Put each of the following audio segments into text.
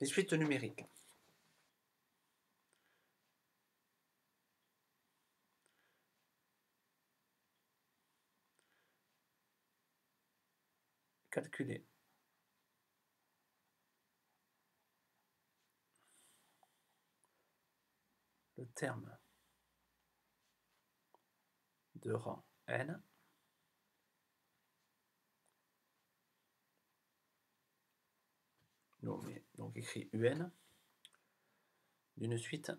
les suites numériques. Calculer le terme de rang n donc écrit un d'une suite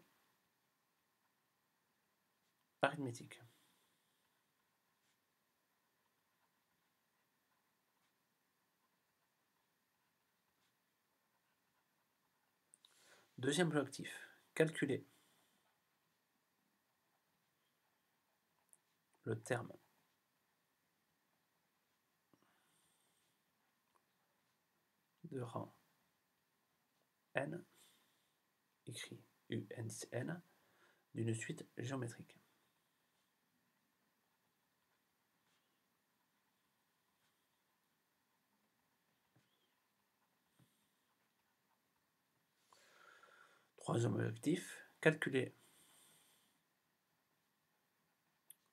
arithmétique. Deuxième objectif, calculer le terme de rang n, écrit un d'une suite géométrique. Troisième objectif, calculer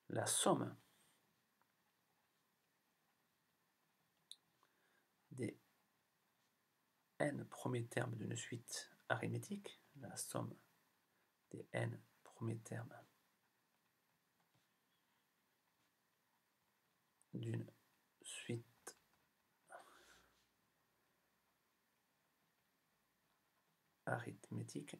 la somme des n premiers termes d'une suite arithmétique, la somme des n premiers termes d'une suite arithmétique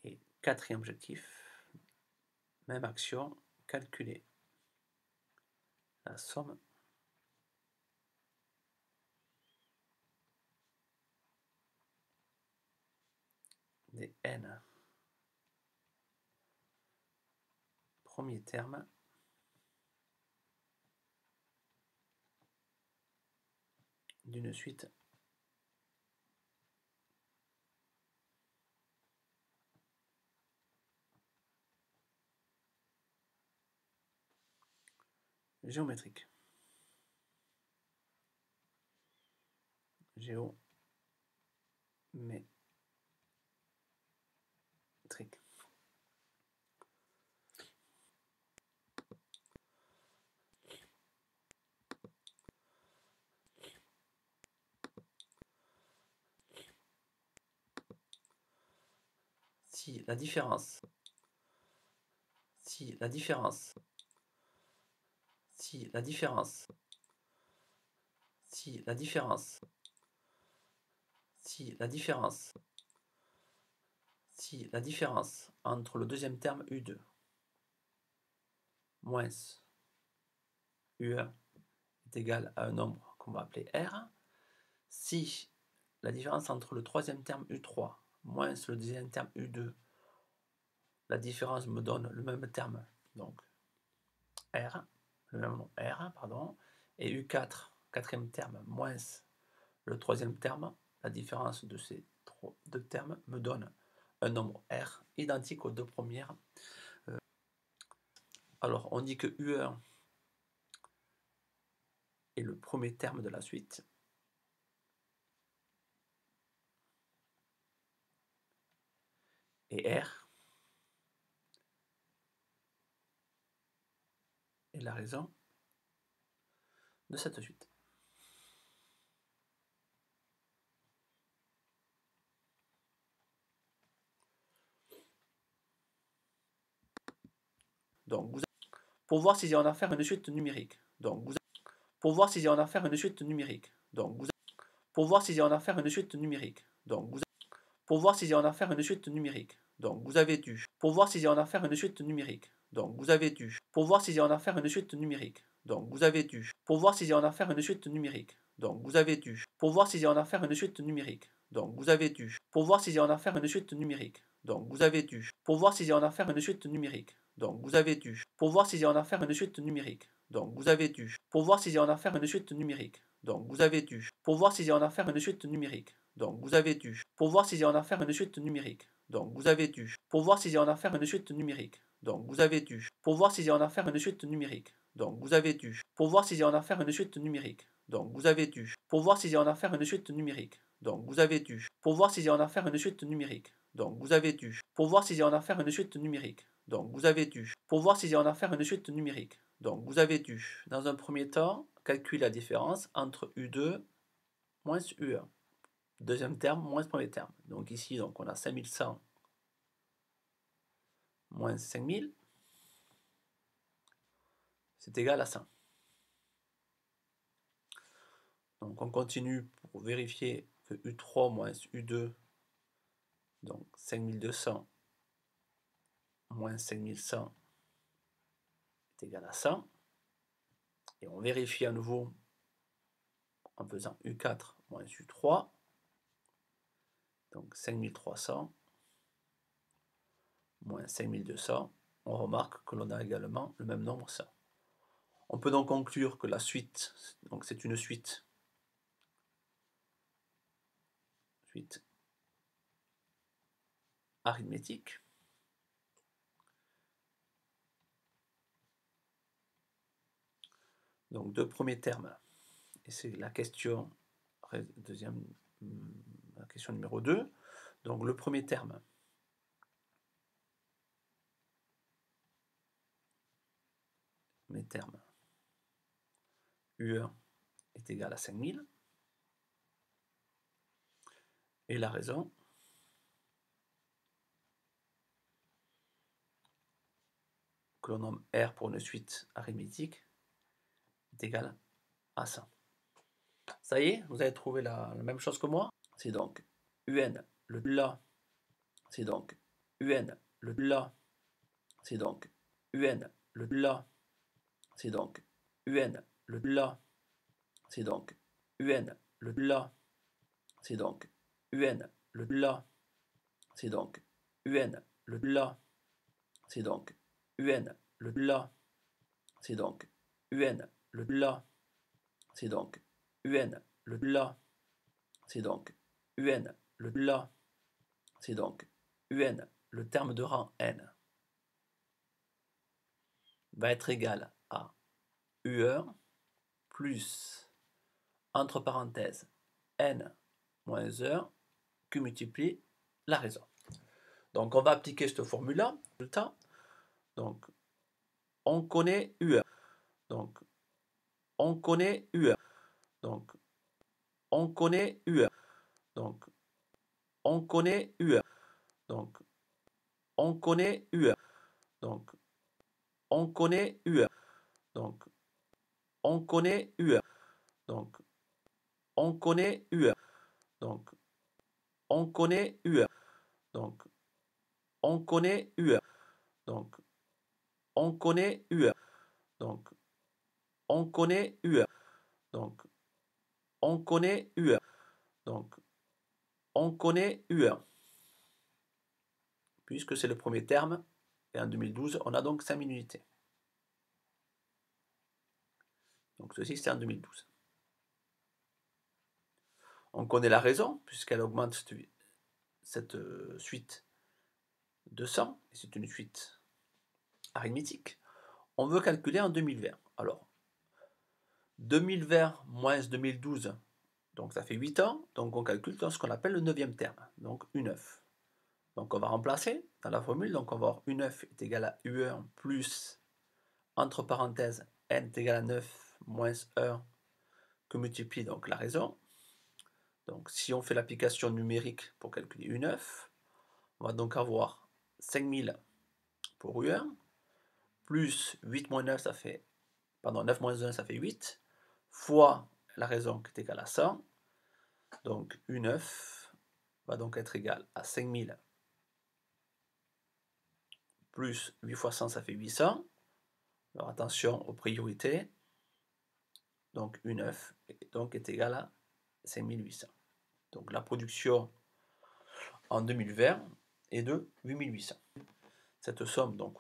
et quatrième objectif, même action, calculer la somme des n premiers termes d'une suite géométrique. Géométrique. Si la différence entre le deuxième terme U2 moins U1 est égal à un nombre qu'on va appeler R, si la différence entre le troisième terme U3 moins le deuxième terme U2, la différence me donne le même terme, donc R, le même nom R, pardon, et U4, quatrième terme, moins le troisième terme, la différence de ces deux termes me donne un nombre R identique aux deux premières. Alors, on dit que U1 est le premier terme de la suite. Et R est la raison de cette suite. Donc, pour voir si j'ai en affaire une suite numérique. Donc, pour voir si j'ai en affaire une suite numérique. Donc, pour voir si j'ai en affaire une suite numérique. Donc, pour voir si j'ai en affaire une suite numérique. Donc, vous avez dû. Pour voir si j'ai en affaire une suite numérique. Donc, vous avez dû. Pour voir si j'ai en affaire une suite numérique. Donc, vous avez dû. Pour voir si j'ai en affaire une suite numérique. Donc, vous avez dû. Pour voir si j'ai en affaire une suite numérique. Donc, vous avez dû. Pour voir si j'ai en affaire une suite numérique. Donc, vous avez dû. Pour voir si j'ai en affaire une suite numérique. Donc, vous avez dû. Pour voir si j'ai en affaire une suite numérique. Donc, vous avez dû. Pour voir si j'ai en affaire une suite numérique. Donc, vous avez dû. Pour voir si j'ai en affaire une suite numérique. Donc, vous avez dû. Pour voir si j'ai en affaire une suite numérique. Donc, vous avez dû. Pour voir si j'ai en affaire une suite numérique. Donc, vous avez dû. Pour voir si j'ai en affaire une suite numérique. Donc vous avez dû. Pour voir s'il y a en affaire une suite numérique. Donc vous avez dû. Pour voir s'il y a en affaire une suite numérique. Donc vous avez dû. Pour voir s'il y a en affaire une suite numérique. Donc vous avez dû. Pour voir s'il y a en affaire une suite numérique. Donc vous avez dû. Pour voir s'il y a en affaire une suite numérique. Donc vous avez dû, dans un premier temps, calculer la différence entre U2 moins U1. Deuxième terme moins premier terme. Donc ici, donc, on a 5100 moins 5000. C'est égal à 100. Donc on continue pour vérifier que U3 moins U2, donc 5200 moins 5100 est égal à 100. Et on vérifie à nouveau en faisant U4 moins U3, donc 5300 moins 5200. On remarque que l'on a également le même nombre 100. On peut donc conclure que la suite, donc c'est une suite arithmétique. Donc deux premiers termes, et c'est la question, la question numéro 2. Donc le premier terme, mes termes, U1 est égal à 5000. Et la raison, que l'on nomme R pour une suite arithmétique, est égale à 100. Ça y est, vous avez trouvé la même chose que moi. C'est donc UN, le là, c'est donc UN, le là, c'est donc UN, le là, c'est donc UN, le là, c'est donc UN, le là, c'est donc UN, le là, c'est donc UN, le là, c'est donc UN, le là, c'est donc UN, le là, c'est donc UN, le là, c'est donc UN, le là, c'est donc UN, le terme de rang n va être égal à U1 plus, entre parenthèses, n moins 1 que multiplie la raison. Donc on va appliquer cette formule-là, résultat. Donc on connaît U1. Donc on connaît U1. Donc on connaît U1. Donc on connaît U1. Donc on connaît U1. Donc on connaît U1. Donc on connaît U1. Donc on connaît U1. Donc on connaît U1. Donc on connaît U1. Donc on connaît U1. Donc on connaît U1. Donc on connaît U1. Donc on connaît U1. Puisque c'est le premier terme, et en 2012, on a donc 5000 unités. Donc ceci, c'est en 2012. On connaît la raison, puisqu'elle augmente cette suite de 100, et c'est une suite arithmétique. On veut calculer en 2020. Alors, 2020 moins 2012, donc ça fait 8 ans, donc on calcule dans ce qu'on appelle le 9e terme, donc U9. Donc on va remplacer dans la formule, donc on va avoir U9 est égal à U1 plus, entre parenthèses, n est égal à 9 moins 1 que multiplie donc la raison. Donc si on fait l'application numérique pour calculer U9, on va donc avoir 5000 pour U1, plus 8 moins 9, ça fait, pardon, 9 moins 1, ça fait 8, fois la raison qui est égale à 100. Donc U9 va donc être égal à 5000 plus 8 fois 100, ça fait 800. Alors attention aux priorités. Donc U9 donc est égal à 5800. Donc la production en 2020 est de 8800. Cette somme donc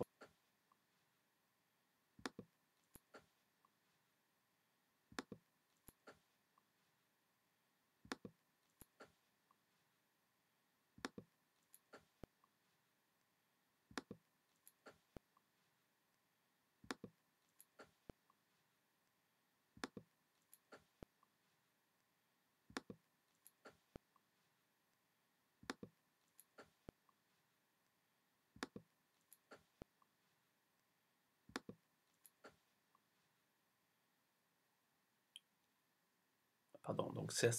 pardon, donc c'est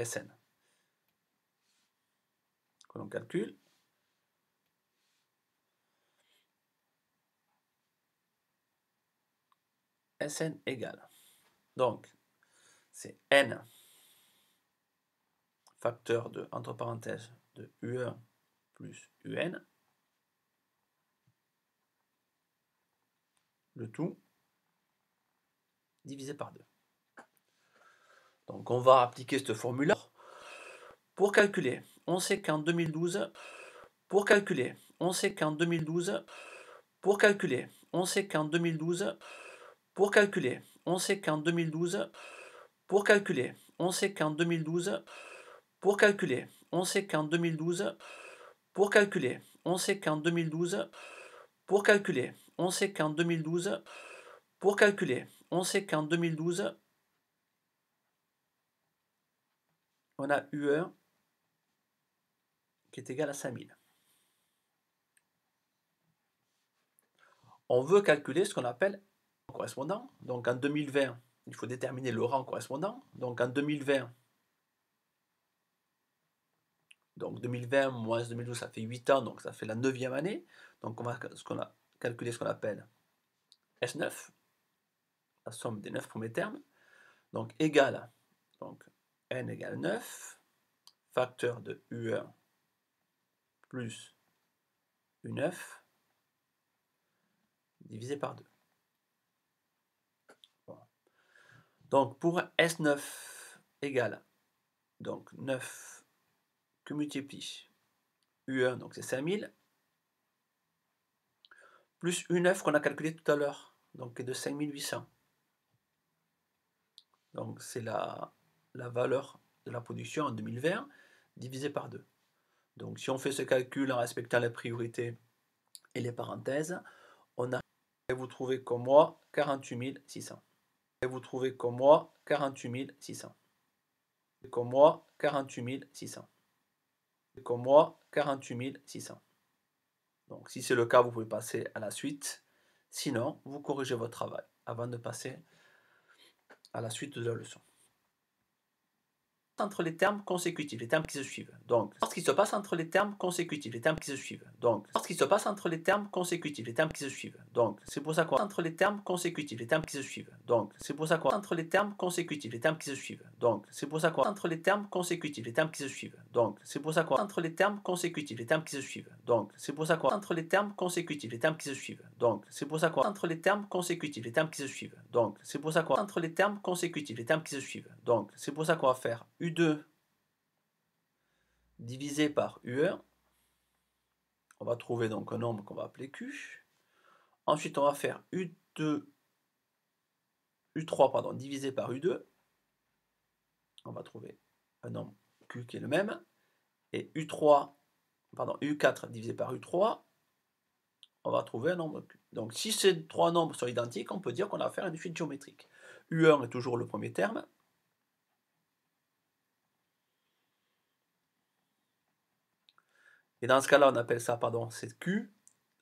Sn que l'on calcule. Sn égale, donc c'est n facteur de, entre parenthèses, de U1 plus UN, le tout divisé par 2. Donc on va appliquer cette formule pour calculer. On sait qu'en 2012, pour calculer, on sait qu'en 2012, pour calculer, on sait qu'en 2012, pour calculer, on sait qu'en 2012, pour calculer, on sait qu'en 2012, pour calculer, on sait qu'en 2012, pour calculer, on sait qu'en 2012, pour calculer, on sait qu'en 2012, pour calculer, on sait qu'en 2012, on a U1 qui est égal à 5000. On veut calculer ce qu'on appelle le correspondant. Donc en 2020, il faut déterminer le rang correspondant. Donc en 2020, donc 2020 moins 2012, ça fait 8 ans, donc ça fait la 9e année. Donc on va calculer ce qu'on appelle S9, la somme des 9 premiers termes. Donc égale, donc n égale 9, facteur de U1 plus U9, divisé par 2. Voilà. Donc pour S9 égale, donc 9 que multiplie U1, donc c'est 5000, plus U9 qu'on a calculé tout à l'heure, donc qui est de 5800. Donc c'est la valeur de la production en 2020 divisé par 2. Donc si on fait ce calcul en respectant les priorités et les parenthèses, on a, et vous trouvez comme moi 48 600. Et vous trouvez comme moi 48 600. Et comme moi 48 600. Et comme moi 48 600. Donc si c'est le cas, vous pouvez passer à la suite. Sinon, vous corrigez votre travail avant de passer à la suite de la leçon. Entre les termes consécutifs, les termes qui se suivent. Donc, ce qui se passe entre les termes consécutifs, les termes qui se suivent. Donc, ce qui se passe entre les termes consécutifs, les termes qui se suivent. Donc, c'est pour ça qu'on entre les termes consécutifs, les termes qui se suivent. Donc, c'est pour ça qu'on entre les termes consécutifs, les termes qui se suivent. Donc, c'est pour ça qu'on entre les termes consécutifs, les termes qui se suivent. Donc, c'est pour ça qu'on entre les termes consécutifs, les termes qui se suivent. Donc, c'est pour ça qu'on entre les termes consécutifs, les termes qui se suivent. Donc, c'est pour ça qu'on entre les termes consécutifs, les termes qui se suivent. Donc, c'est pour ça qu'on entre les termes consécutifs, les termes qui se suivent. Donc, c'est pour ça qu'on va faire U2 divisé par U1, on va trouver donc un nombre qu'on va appeler Q. Ensuite, on va faire U3 pardon, divisé par U2, on va trouver un nombre Q qui est le même, et U4 divisé par U3, on va trouver un nombre Q. Donc si ces trois nombres sont identiques, on peut dire qu'on a affaire à une suite géométrique. U1 est toujours le premier terme, et dans ce cas-là, on appelle ça, pardon, c'est Q,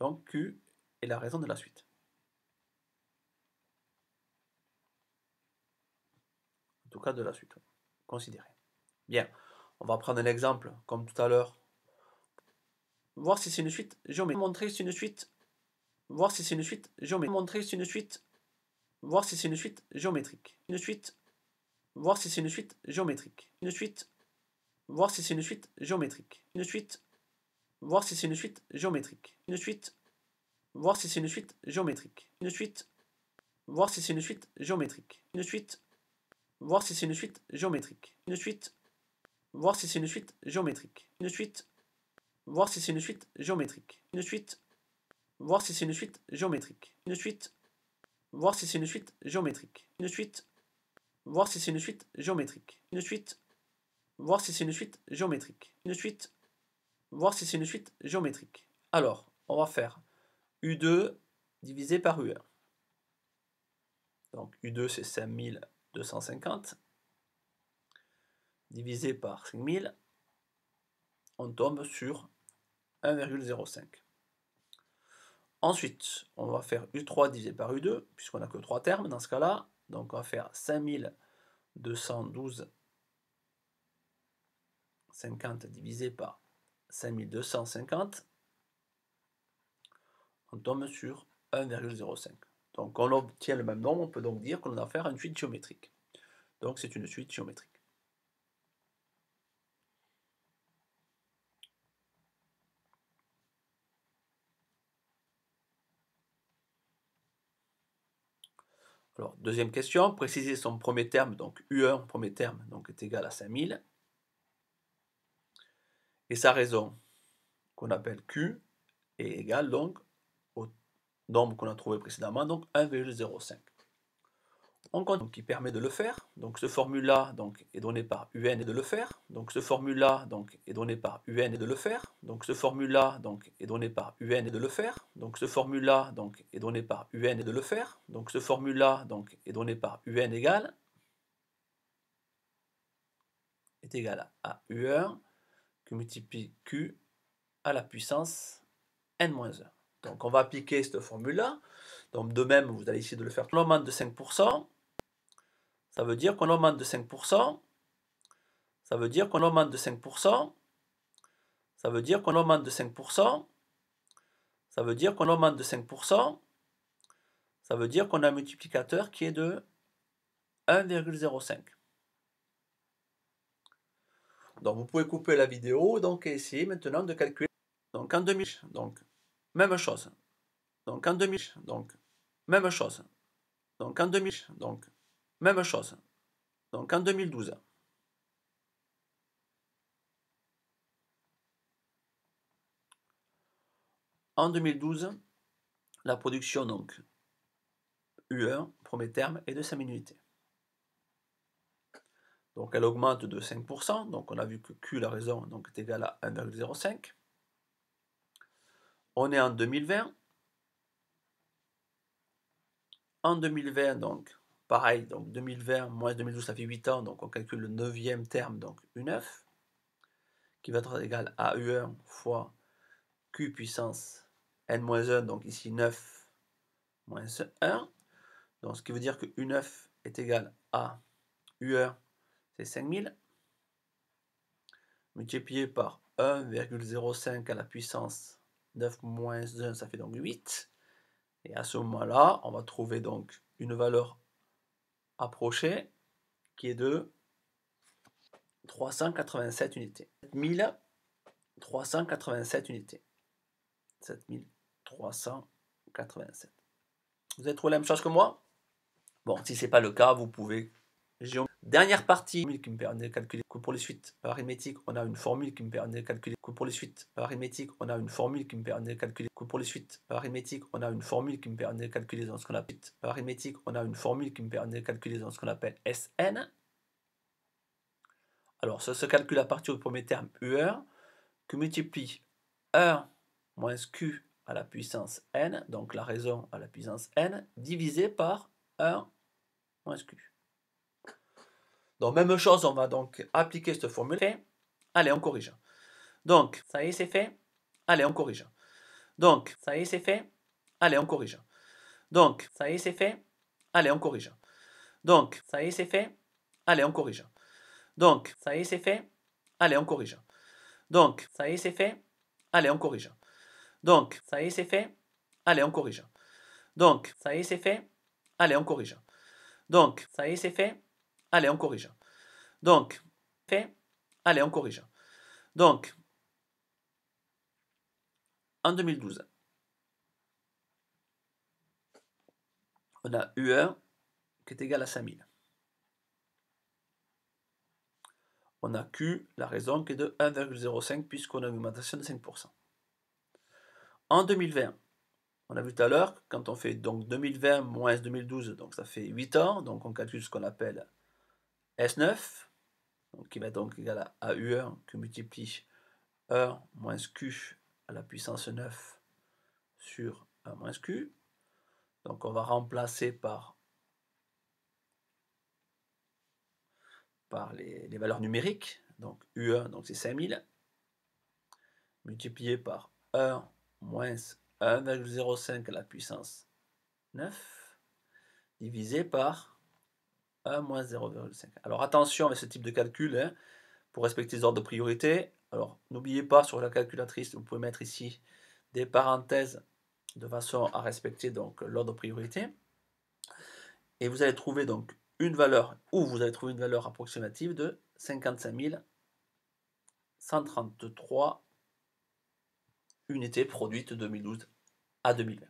donc Q est la raison de la suite. En tout cas de la suite, considérée. Bien, on va prendre un exemple, comme tout à l'heure. Voir si c'est une suite géométrique. Montrer si c'est une suite. Voir si c'est une suite géométrique. Montrer si c'est une suite. Voir si c'est une suite géométrique. Une suite. Voir si c'est une suite géométrique. Une suite. Voir si c'est une suite géométrique. Une suite. Voir si c'est une suite géométrique. Une suite. Voir si c'est une suite géométrique. Une suite. Voir si c'est une suite géométrique. Une suite. Voir si c'est une suite géométrique. Une suite. Voir si c'est une suite géométrique. Une suite. Voir si c'est une suite géométrique. Une suite. Voir si c'est une suite géométrique. Une suite. Voir si c'est une suite géométrique. Une suite. Voir si c'est une suite géométrique. Une suite. Voir si c'est une suite géométrique. Une suite. Voir si c'est une suite géométrique. Alors, on va faire U2 divisé par U1. Donc U2 c'est 5250 divisé par 5000, on tombe sur 1,05. Ensuite, on va faire U3 divisé par U2, puisqu'on n'a que 3 termes dans ce cas-là. Donc on va faire 5212 50 divisé par 5250, on tombe sur 1,05. Donc on obtient le même nombre, on peut donc dire qu'on a affaire à une suite géométrique. Donc c'est une suite géométrique. Alors, deuxième question, préciser son premier terme, donc U1, premier terme, donc est égal à 5000. Et sa raison, qu'on appelle Q, est égale donc au nombre qu'on a trouvé précédemment, donc 1,05. On compte, qui permet de le faire. Donc ce formule-là est donné par UN et de le faire. Donc ce formule-là est donné par UN et de le faire. Donc ce formule-là est donné par UN et de le faire. Donc ce formule-là est donné par UN et de le faire. Donc ce formule-là est donné par UN est égal à U1 qui multiplie Q à la puissance N-1. Donc on va appliquer cette formule-là. Donc de même, vous allez essayer de le faire. On augmente de 5%. Ça veut dire qu'on augmente de 5%. Ça veut dire qu'on augmente de 5%. Ça veut dire qu'on augmente de 5%. Ça veut dire qu'on augmente de 5%. Ça veut dire qu'on a un multiplicateur qui est de 1,05. Donc vous pouvez couper la vidéo et essayer maintenant de calculer. Donc en 2000, même chose. Donc en 2000, même chose. Donc en 2000, même chose. Donc en 2012. En 2012, la production U1, premier terme, est de 5000 unités. Donc elle augmente de 5%, donc on a vu que Q, la raison, est égal à 1,05. On est en 2020. En 2020, pareil, 2020 moins 2012, ça fait 8 ans, donc on calcule le 9e terme, donc U9, qui va être égal à U1 fois Q puissance N-1, donc ici 9 moins 1. Donc ce qui veut dire que U9 est égal à U1, c'est 5000, multiplié par 1,05 à la puissance 9 moins 1, ça fait donc 8. Et à ce moment-là, on va trouver donc une valeur approchée qui est de 387 unités. 7387 unités. 7387. Vous avez trouvé la même chose que moi? Bon, si ce n'est pas le cas, vous pouvez. Dernière partie qui me permet de calculer que pour les suites arithmétiques, on a une formule qui me permet de calculer que pour les suites arithmétiques, on a une formule qui me permet de calculer que pour les suites arithmétiques, on a une formule qui me permet de calculer dans ce qu'on appelle arithmétique, on a une formule qui me permet de calculer dans ce qu'on appelle SN. Alors, ça se calcule à partir du premier terme U1 que multiplie 1 moins Q à la puissance N, donc la raison à la puissance N, divisé par 1 moins Q. Donc, même chose, on va donc appliquer cette formule. Allez, on corrige. Donc, ça y est, c'est fait. Allez, on corrige. Donc, ça y est, c'est fait. Allez, on corrige. Donc, ça y est, c'est fait. Allez, on corrige. Donc, ça y est, c'est fait. Allez, on corrige. Donc, ça y est, c'est fait. Allez, on corrige. Donc, ça y est, c'est fait. Allez, on corrige. Donc, ça y est, c'est fait. Allez, on corrige. Donc, ça y est, c'est fait. Allez, on corrige. Donc, ça y est, c'est fait. Allez, on corrige. Donc, fait. Allez, on corrige. Donc, en 2012, on a U1 qui est égal à 5000. On a Q, la raison, qui est de 1,05 puisqu'on a une augmentation de 5%. En 2020, on a vu tout à l'heure, quand on fait donc 2020 moins 2012, donc ça fait 8 ans, donc on calcule ce qu'on appelle S9, donc qui va donc égal à U1 qui multiplie 1 moins Q à la puissance 9 sur 1 moins Q. Donc on va remplacer par les valeurs numériques. Donc U1, donc c'est 5000, multiplié par 1 moins 1,05 à la puissance 9, divisé par 1 moins 0,5. Alors attention avec ce type de calcul, hein, pour respecter les ordres de priorité. Alors, n'oubliez pas sur la calculatrice, vous pouvez mettre ici des parenthèses de façon à respecter donc l'ordre de priorité. Et vous allez trouver donc une valeur, ou vous allez trouver une valeur approximative de 55 133 unités produites de 2012 à 2020.